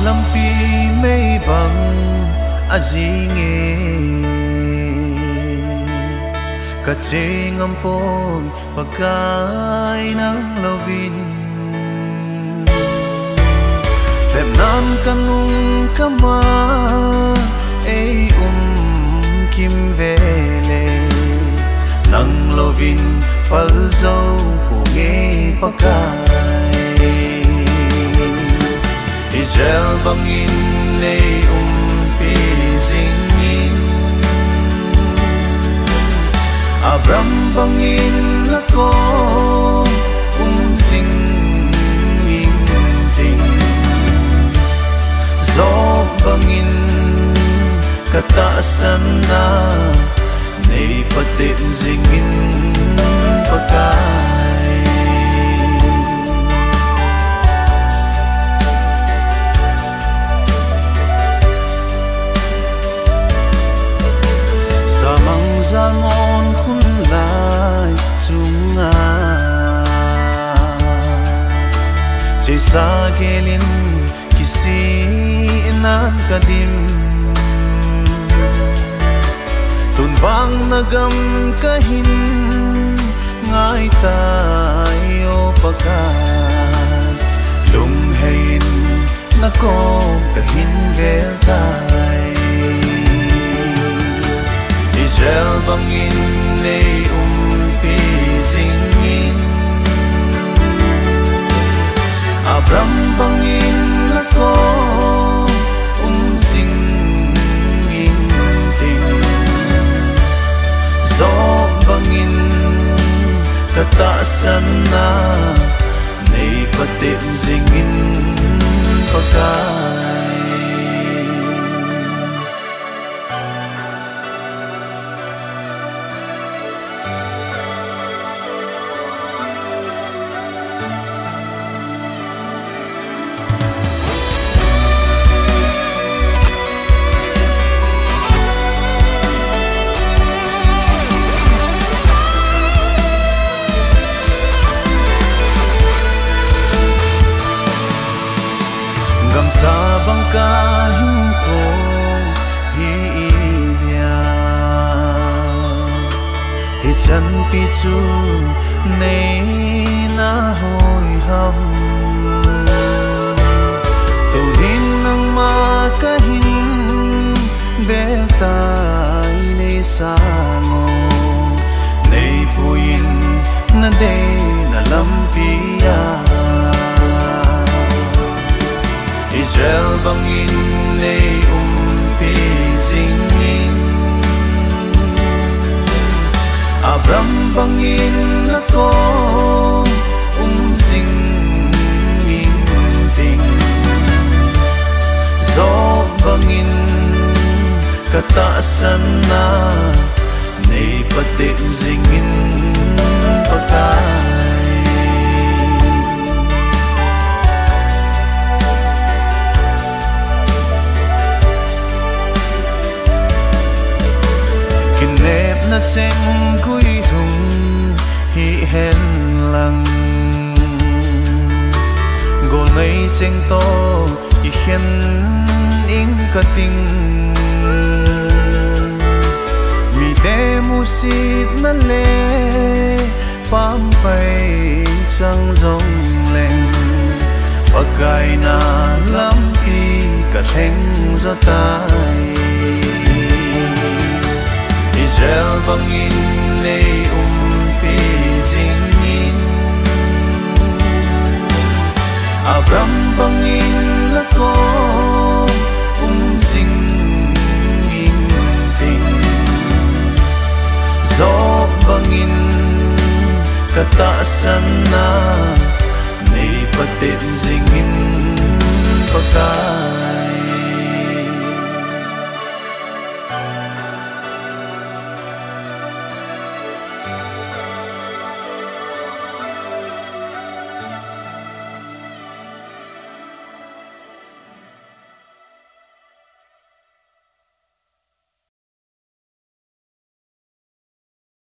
lampi may bang azinge kaching ampoy pagkain ng lovin lemnan kanung kama ay kimvele nang lovin palzo pungi pagkain Israel bangin ay pisingin Abram bangin ako singing ting Zob bangin kataasan na naipatin zingin pagkay Samang zalmon kunlay sunga Cesa gelin kisinan kadim Tunbang nagam kahin ngay tayo pagkay Lunghayin nako kahin geltay Israel bangin ay pisingin Abram bangin nako singing ting Zob bangin kataasan na naipatin zingin pagkay Sa bangkahin ko hiidya Hichan pichu nay nahoy ham Tunin ng makahin beltay nay sango Nay puyin na day nalampiya Israel bangin ay pisingin Abram bangin ako singing ting Zob bangin kataasan na naipatin zingin pagkay Kinep na cheng kui hung hi hen lang Go ngay cheng to hi hen ing kating Mi te musit na le pampay chang zong leng Pagkay na lampi katheng za tay Israel bangin ay pisingin Abram bangin ako singing ting Zob bangin kataasan na